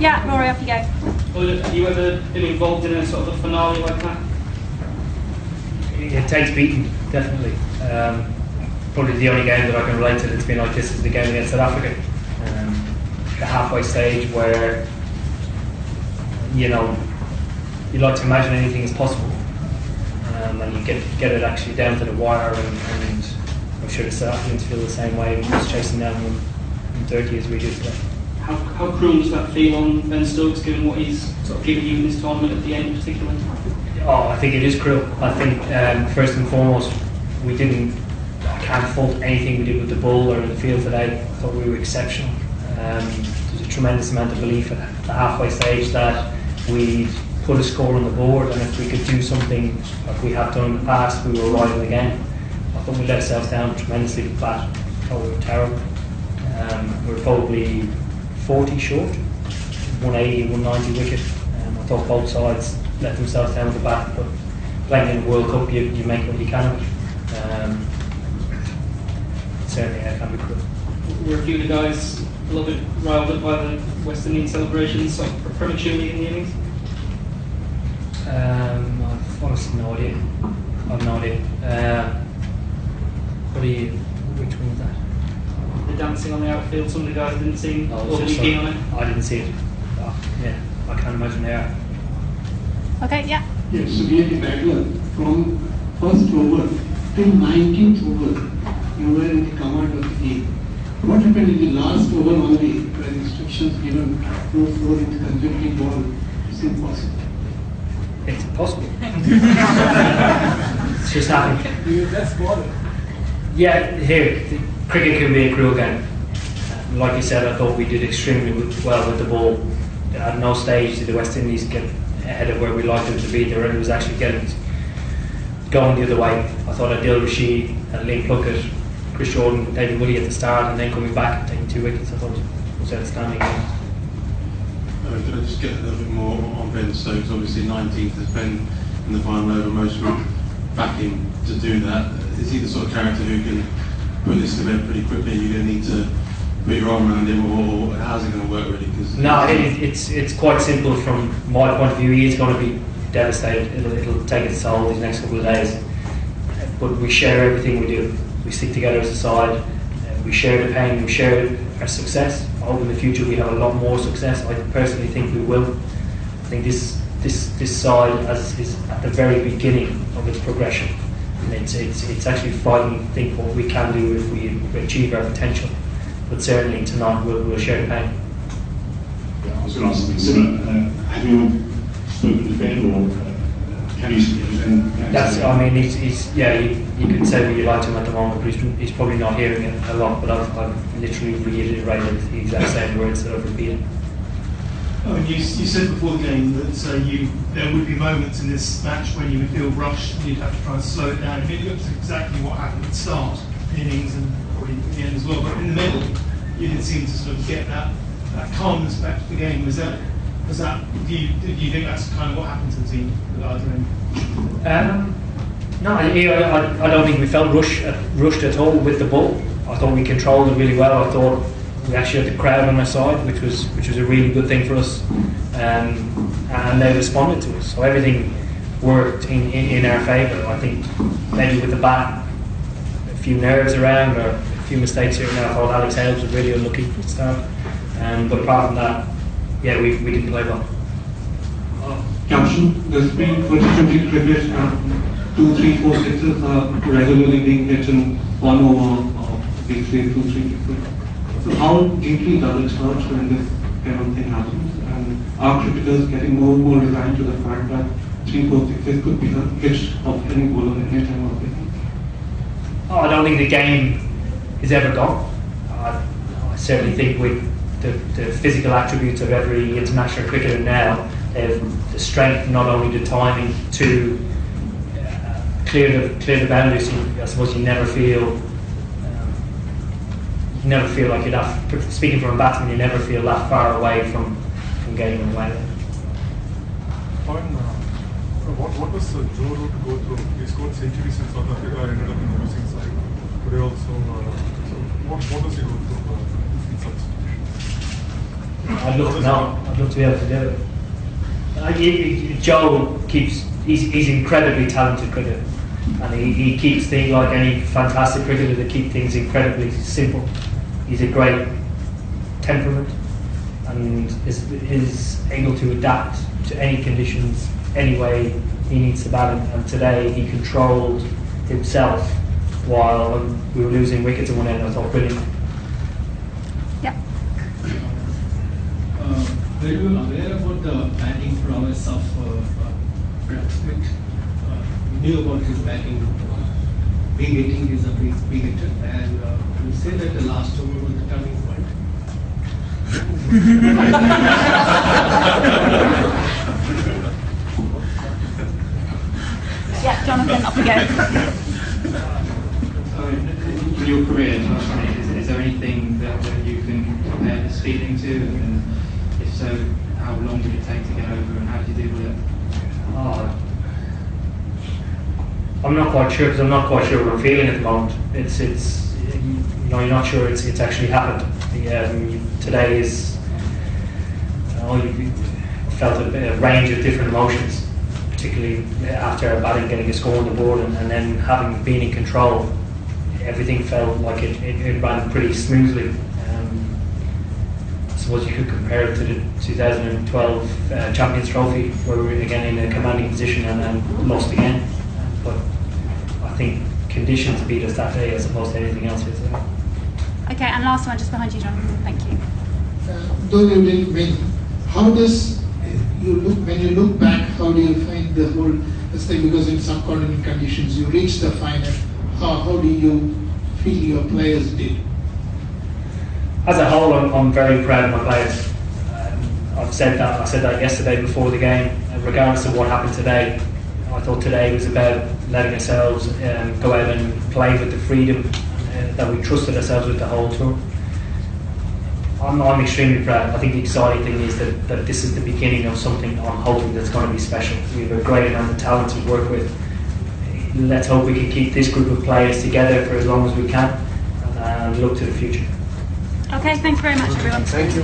Yeah, Rory, off you go. Well, have you ever been involved in a sort of a finale like that? It takes beating, definitely. Probably the only game that I can relate to that's been like this is the game against South Africa. The halfway stage where, you know, you like to imagine anything is possible, and you get it actually down to the wire, and I'm sure the South Africans feel the same way, just chasing down 130 as we do today. How cruel does that feel on Ben Stokes, given what he's sort of given you in this tournament at the end particularly? Oh, I think it is cruel. I think first and foremost, I can't fault anything we did with the ball or in the field today. I thought we were exceptional. There's a tremendous amount of belief at the halfway stage that we put a score on the board, and if we could do something like we have done in the past, we were right in the game. I thought we let ourselves down tremendously with that. I thought we were terrible. We were probably 40 short, 180, 190 wicket. I thought both sides let themselves down with the bat, but playing in the World Cup, you make what you can of it. Certainly, it can be cruel. Were a few of the guys a little bit riled up by the West Indian celebrations sort of prematurely in the innings? I've honestly no idea. I've no idea. Which one was that? The dancing on the outfield, some of the guys didn't seem overly keen on it. I didn't see it. Yeah, I can't imagine they are. Okay, yeah. Yes, so really bad luck. From first over till 19th over, you were in the command of the game. What happened in the last over only, where instructions given, no floor into consecutive ball? It's impossible. It's impossible. It's just happened. You're the best baller. Yeah, cricket can be a cruel game. Like you said, I thought we did extremely well with the ball. At no stage did the West Indies get ahead of where we liked them to be. It was actually going the other way. I thought Adil Rashid, Liam Plunkett, Chris Jordan, David Woody at the start, and then coming back and taking 2 wickets, I thought was outstanding. Could I just get a little bit more on Ben Stokes? Obviously 19th has been in the final over, most would back him to do that. Is he the sort of character who can put this to bed pretty quickly? You're going to need to put your arm around him, or how's it going to work really? No, it's quite simple from my point of view. He is going to be devastated. It'll take its toll these next couple of days. But we share everything we do. We stick together as a side. We share the pain. We share our success. I hope in the future we have a lot more success. I personally think we will. I think this side is at the very beginning of its progression. And it's actually frightening to think what we can do if we achieve our potential. But certainly tonight we'll share the pain. Yeah, I was going to ask something similar. Have you spoken to Ben, or can you speak to Ben? That's, I mean, he's you can say what you like to him at the moment, but he's probably not hearing it a lot. But I've literally reiterated the exact same words that I've repeated. Oh, and you said before the game that there would be moments in this match when you would feel rushed and you'd have to try and slow it down. I mean, it looks exactly what happened at the start, the innings, and probably at the end as well. But in the middle, you didn't seem to sort of get that calmness back to the game. Do you think that's kind of what happened to the team at the end? No, I don't think we felt rushed at all with the ball. I thought we controlled it really well. I thought we actually had the crowd on our side, which was a really good thing for us, and they responded to us. So everything worked in our favour. I think maybe with the bat, a few nerves around or a few mistakes here and there. I thought Alex Hales was really unlucky for the start, but apart from that, yeah, we didn't play well. Caption, there's been for T20 cricket 2, 3, 4 sixes regularly being hit in 1 over, basically 2, 3 people. So how deeply does it hurt when this kind of thing happens? And are cricketers getting more and more resigned to the fact that 3, 4 sixes could be the pitch of any bowler at any time of the game? Oh, I don't think the game is ever gone. I certainly think with the physical attributes of every international cricketer now, they have the strength, not only the timing, to clear the boundaries. I suppose you never feel like you're that. Speaking from a batsman, you never feel that far away from getting away. What was Joe Root to go through? He scored centuries in South Africa and ended up in the losing side. Today also, so what does he go through in such situations? I'd love to know. I'd love to be able to do it. Joe he's incredibly talented cricketer, and he keeps things, like any fantastic cricketer, that keep things incredibly simple. He's a great temperament and is able to adapt to any conditions, any way he needs to bat. And today he controlled himself while we were losing wickets at one end. I thought brilliant. Yeah. Were you aware about the batting prowess of Brad Smith? You knew about his batting. Big hitting is a big hitter, and you say that the last over was the turning point. Yeah, Jonathan, off you go. In your career, is there anything that you can compare this feeling to? And if so, how long did it take to get over, and how did you deal with it? I'm not quite sure, because I'm not quite sure what I'm feeling at the moment. It's you're not sure it's actually happened. Today is you felt a range of different emotions, particularly after batting, getting a score on the board, and then having been in control. Everything felt like it ran pretty smoothly. I suppose you could compare it to the 2012 Champions Trophy, where we were again in a commanding position and lost again. But I think conditions beat us that day as opposed to anything else. Okay, and last one just behind you, Jonathan. Thank you. Though you didn't win, how does you look when you look back? How do you find the whole thing? Because in subcontinent conditions, you reach the final. How do you feel your players did? As a whole, I'm very proud of my players. I said that yesterday before the game. Regardless of what happened today, I thought today was about letting ourselves go out and play with the freedom that we trusted ourselves with the whole tour. I'm extremely proud. I think the exciting thing is that this is the beginning of something I'm hoping that's going to be special. We have a great amount of talent to work with. Let's hope we can keep this group of players together for as long as we can and look to the future. Okay, thanks very much, everyone. Thank you.